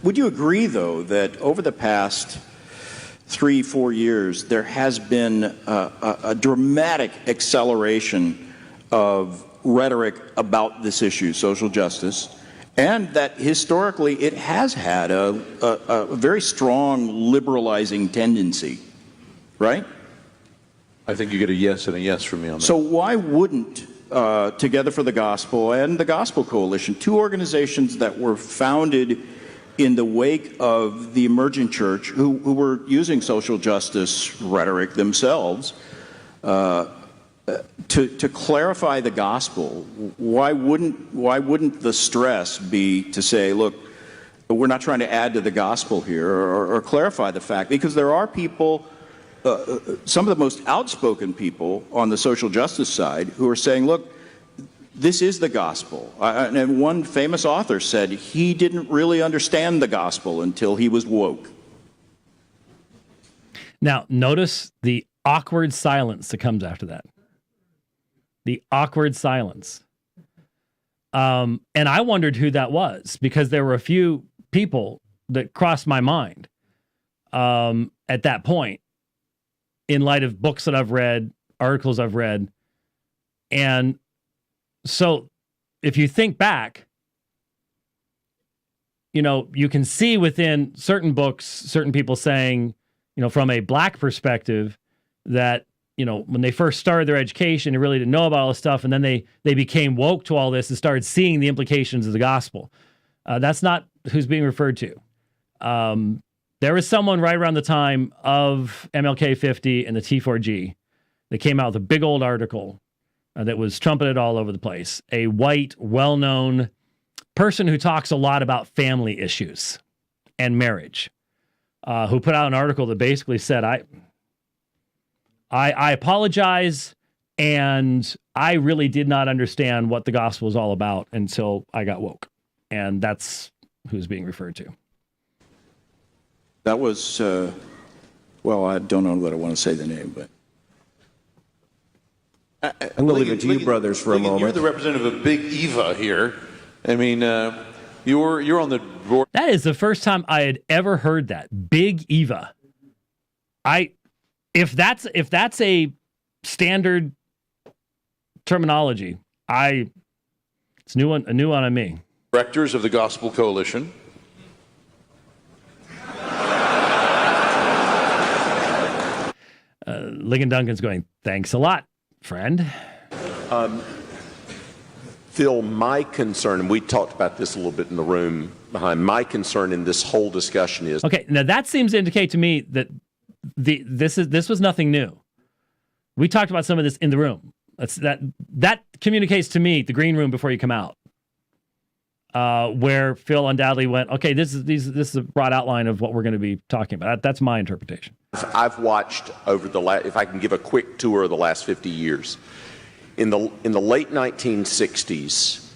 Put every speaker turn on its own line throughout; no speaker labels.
Would you agree, though, that over the past 3-4 years, there has been a dramatic acceleration of rhetoric about this issue, social justice, and that historically it has had a very strong liberalizing tendency, right?
I think you get a yes and a yes from me on that.
So why wouldn't Together for the Gospel and the Gospel Coalition, two organizations that were founded in the wake of the emergent church, who were using social justice rhetoric themselves, to clarify the gospel, why wouldn't the stress be to say, look, we're not trying to add to the gospel here, or clarify the fact? Because there are people, some of the most outspoken people on the social justice side, who are saying, look, this is the gospel. And one famous author said he didn't really understand the gospel until he was woke.
Now, notice the awkward silence that comes after that. The awkward silence. And I wondered who that was, because there were a few people that crossed my mind at that point, in light of books that I've read, articles I've read. And so if you think back, you know, you can see within certain books, certain people saying, you know, from a black perspective, that, you know, when they first started their education, they really didn't know about all this stuff. And then they became woke to all this and started seeing the implications of the gospel. That's not who's being referred to. There was someone right around the time of MLK 50 and the T4G that came out with a big old article that was trumpeted all over the place. A white, well-known person who talks a lot about family issues and marriage, who put out an article that basically said, I apologize, and I really did not understand what the gospel is all about until I got woke. And that's who's being referred to.
That was, well, I don't know that I want to say the name, but...
I'm going to leave it to you brothers for a moment.
You're the representative of Big Eva here. I mean, you're on the board.
That is the first time I had ever heard that. Big Eva. If that's a standard terminology, it's a new one on me.
Directors of the Gospel Coalition.
Ligon Duncan's going, thanks a lot, friend.
Phil, my concern, and we talked about this a little bit in the room behind, my concern in this whole discussion is...
Okay, now that seems to indicate to me that this was nothing new. We talked about some of this in the room. That communicates to me the green room before you come out, where Phil undoubtedly went, okay, this is a broad outline of what we're going to be talking about. That's my interpretation.
I've watched over the last, if I can give a quick tour of the last 50 years. In the late 1960s,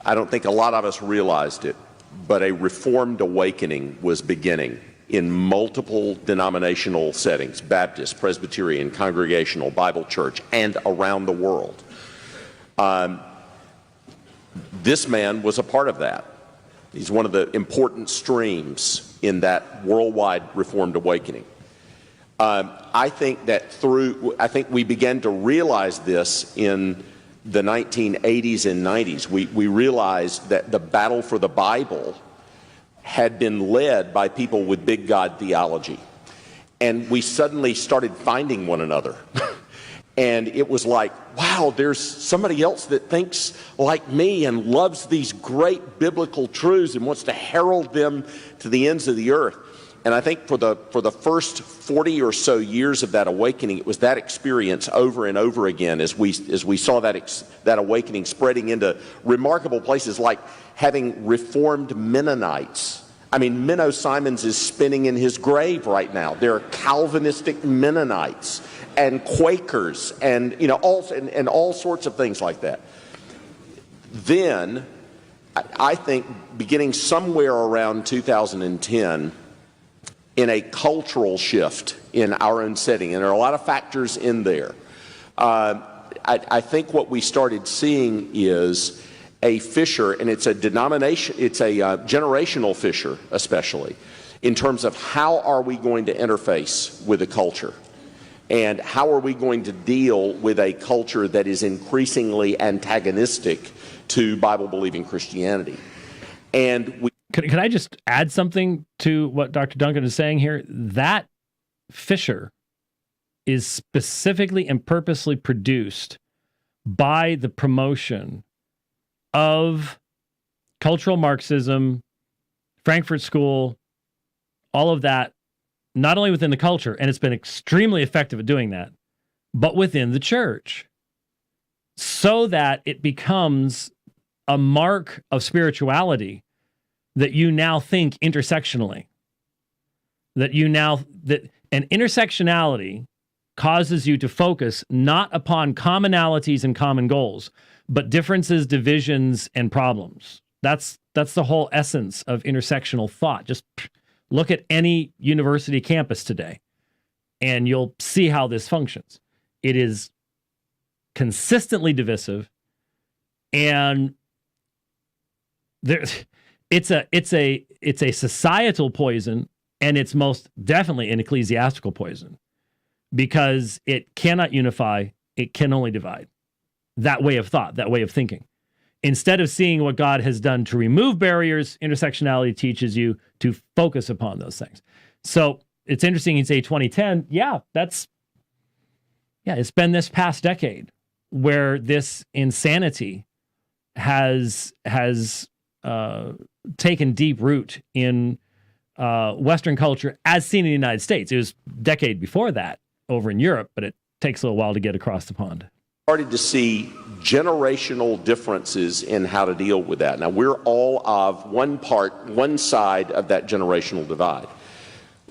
I don't think a lot of us realized it, but a Reformed awakening was beginning in multiple denominational settings: Baptist, Presbyterian, Congregational, Bible Church, and around the world. This man was a part of that. He's one of the important streams in that worldwide Reformed awakening. I think we began to realize this in the 1980s and 90s. We realized that the battle for the Bible had been led by people with big God theology. And we suddenly started finding one another. And it was like, wow, there's somebody else that thinks like me and loves these great biblical truths and wants to herald them to the ends of the earth. And I think for the first 40 or so years of that awakening, it was that experience over and over again as we saw that awakening spreading into remarkable places like having Reformed Mennonites. I mean, Menno Simons is spinning in his grave right now. There are Calvinistic Mennonites and Quakers and all sorts of things like that. Then, I think beginning somewhere around 2010, in a cultural shift in our own setting, and there are a lot of factors in there, I think what we started seeing is a fissure, and it's a generational fissure, especially in terms of how are we going to interface with the culture, and how are we going to deal with a culture that is increasingly antagonistic to Bible-believing Christianity. And we
Can I just add something to what Dr. Duncan is saying here? That fissure is specifically and purposely produced by the promotion of cultural Marxism, Frankfurt School, all of that, not only within the culture, and it's been extremely effective at doing that, but within the church, so that it becomes a mark of spirituality that you now think intersectionally. And intersectionality causes you to focus not upon commonalities and common goals, but differences, divisions, and problems. That's the whole essence of intersectional thought. Just look at any university campus today, and you'll see how this functions. It is consistently divisive, and it's a societal poison, and it's most definitely an ecclesiastical poison, because it cannot unify, it can only divide. That way of thought, that way of thinking. Instead of seeing what God has done to remove barriers, intersectionality teaches you to focus upon those things. So it's interesting you say 2010. It's been this past decade where this insanity has taken deep root in Western culture as seen in the United States. It was a decade before that over in Europe, but it takes a little while to get across the pond.
Started to see generational differences in how to deal with that. Now, we're all of one side of that generational divide.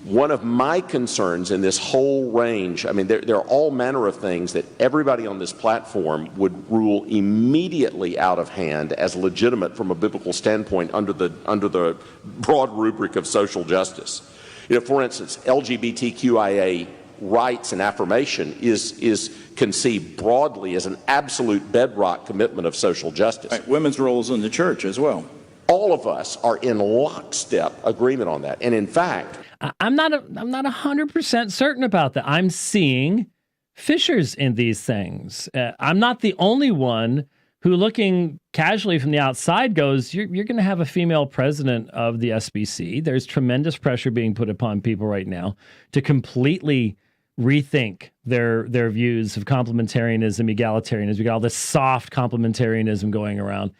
One of my concerns in this whole range, I mean, there are all manner of things that everybody on this platform would rule immediately out of hand as legitimate from a biblical standpoint under the broad rubric of social justice. You know, for instance, LGBTQIA rights and affirmation is conceived broadly as an absolute bedrock commitment of social justice.
Right. Women's roles in the church as well.
All of us are in lockstep agreement on that. And in fact,
I'm not 100% certain about that. I'm seeing fissures in these things. I'm not the only one who, looking casually from the outside, goes, you're going to have a female president of the SBC. There's tremendous pressure being put upon people right now to completely rethink their views of complementarianism, egalitarianism. We got all this soft complementarianism going around,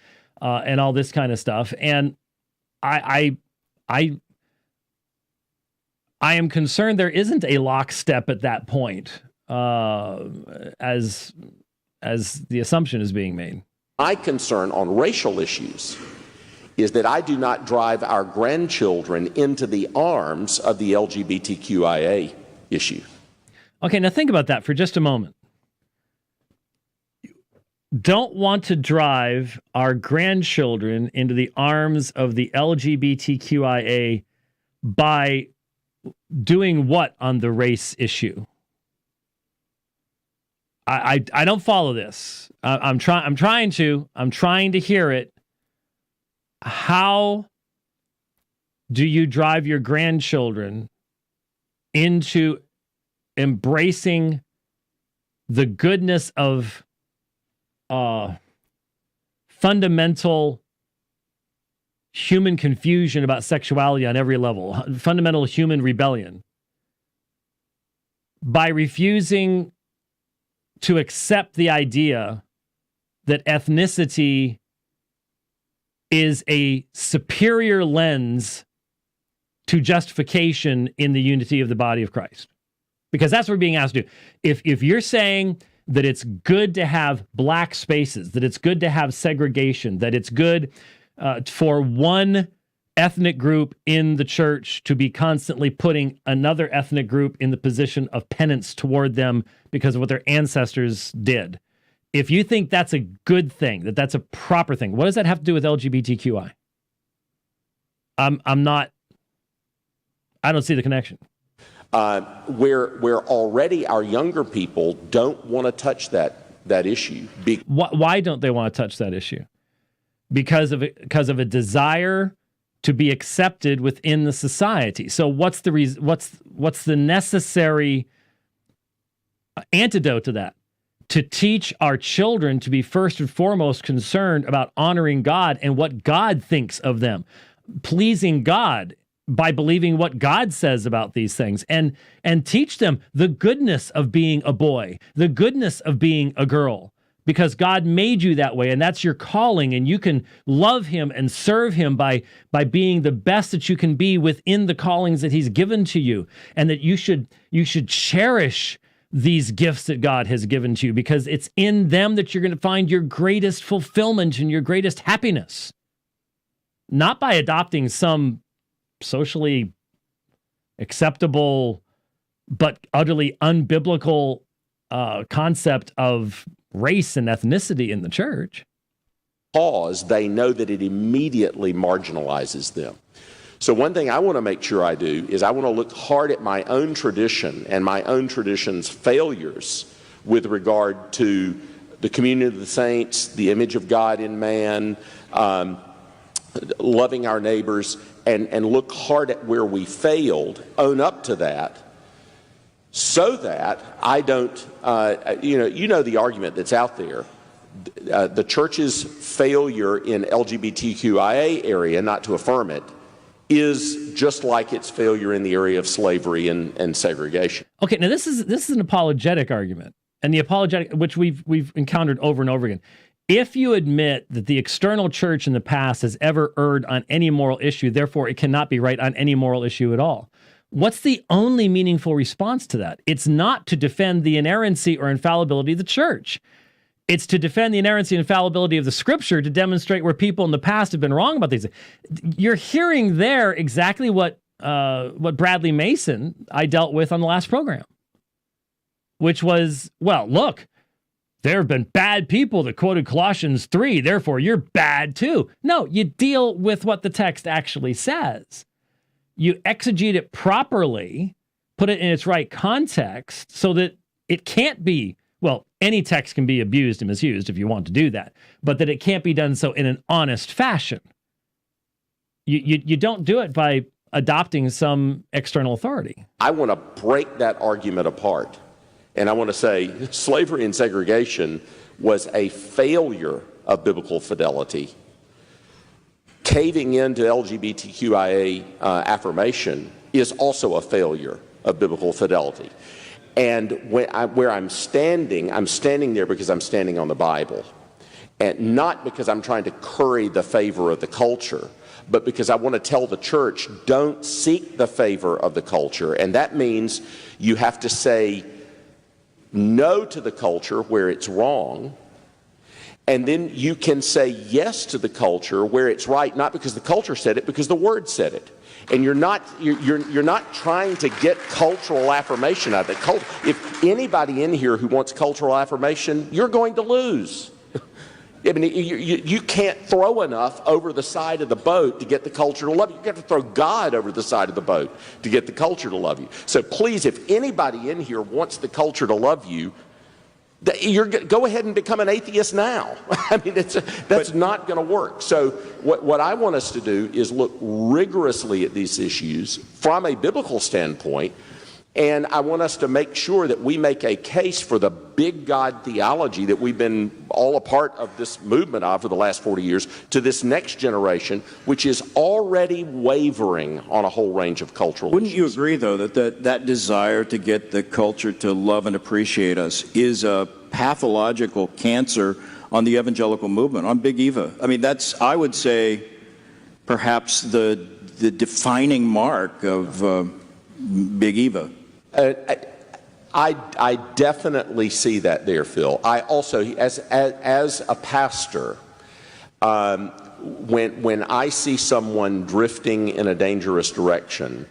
and all this kind of stuff. And I am concerned there isn't a lockstep at that point, as the assumption is being made.
my concern on racial issues is that I do not drive our grandchildren into the arms of the LGBTQIA issue.
Okay, now think about that for just a moment. Don't want to drive our grandchildren into the arms of the LGBTQIA by doing what on the race issue? I don't follow this. I'm trying to hear it. How do you drive your grandchildren into embracing the goodness of fundamental human confusion about sexuality on every level, fundamental human rebellion, by refusing to accept the idea that ethnicity is a superior lens to justification in the unity of the body of Christ? Because that's what we're being asked to do. If you're saying that it's good to have black spaces, that it's good to have segregation, that it's good for one ethnic group in the church to be constantly putting another ethnic group in the position of penance toward them because of what their ancestors did. If you think that's a good thing, that that's a proper thing, what does that have to do with LGBTQI? I don't see the connection.
Where already our younger people don't want to touch that issue.
Why don't they want to touch that issue? because of a desire to be accepted within the society. So what's the necessary antidote to that? To teach our children to be first and foremost concerned about honoring God and what God thinks of them, pleasing God by believing what God says about these things, and teach them the goodness of being a boy, the goodness of being a girl, because God made you that way, and that's your calling, and you can love him and serve him by being the best that you can be within the callings that he's given to you, and that you should cherish these gifts that God has given to you, because it's in them that you're going to find your greatest fulfillment and your greatest happiness. Not by adopting some socially acceptable but utterly unbiblical concept of race and ethnicity in the church.
Because they know that it immediately marginalizes them. So one thing I want to make sure I do is I want to look hard at my own tradition and my own tradition's failures with regard to the communion of the saints, the image of God in man, loving our neighbors, and look hard at where we failed, own up to that, so that I don't, you know the argument that's out there. The church's failure in LGBTQIA area, not to affirm it, is just like its failure in the area of slavery and segregation.
Okay, now this is an apologetic argument, and the apologetic, which we've encountered over and over again. If you admit that the external church in the past has ever erred on any moral issue, therefore it cannot be right on any moral issue at all, what's the only meaningful response to that? It's not to defend the inerrancy or infallibility of the church. It's to defend the inerrancy and infallibility of the scripture, to demonstrate where people in the past have been wrong about these things. You're hearing there exactly what Bradley Mason I dealt with on the last program, which was, well, look, there have been bad people that quoted Colossians 3, therefore you're bad too. No, you deal with what the text actually says. You exegete it properly, put it in its right context so that it can't be, well, any text can be abused and misused if you want to do that, but that it can't be done so in an honest fashion. You don't do it by adopting some external authority.
I want to break that argument apart. And I want to say slavery and segregation was a failure of biblical fidelity. Caving into LGBTQIA affirmation is also a failure of biblical fidelity. And where I'm standing there because I'm standing on the Bible. And not because I'm trying to curry the favor of the culture, but because I want to tell the church, don't seek the favor of the culture. And that means you have to say no to the culture where it's wrong, and then you can say yes to the culture where it's right, not because the culture said it, because the Word said it. And you're not trying to get cultural affirmation out of it. If anybody in here who wants cultural affirmation, you're going to lose. I mean, you can't throw enough over the side of the boat to get the culture to love you. You have to throw God over the sside of the boat to get the culture to love you. So please, if anybody in here wants the culture to love you, go ahead and become an atheist now. I mean, that's not going to work. So what I want us to do is look rigorously at these issues from a biblical standpoint, and I want us to make sure that we make a case for the big God theology that we've been all a part of this movement of for the last 40 years to this next generation, which is already wavering on a whole range of cultural
Wouldn't
issues.
you agree, though, that desire to get the culture to love and appreciate us is a pathological cancer on the evangelical movement, on Big Eva? I mean, that's, I would say, perhaps the defining mark of Big Eva.
I definitely see that there, Phil. I also, as a pastor, when I see someone drifting in a dangerous direction,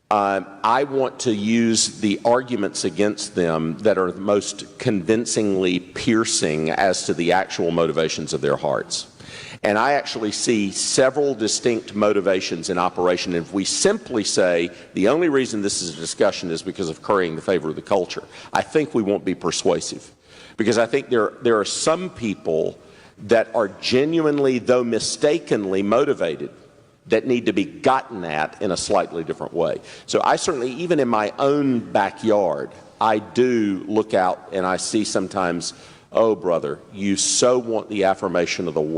I want to use the arguments against them that are most convincingly piercing as to the actual motivations of their hearts. And I actually see several distinct motivations in operation. If we simply say the only reason this is a discussion is because of currying the favor of the culture, I think we won't be persuasive. Because I think there are some people that are genuinely, though mistakenly, motivated, that need to be gotten at in a slightly different way. So I certainly, even in my own backyard, I do look out and I see sometimes, oh, brother, you so want the affirmation of the world.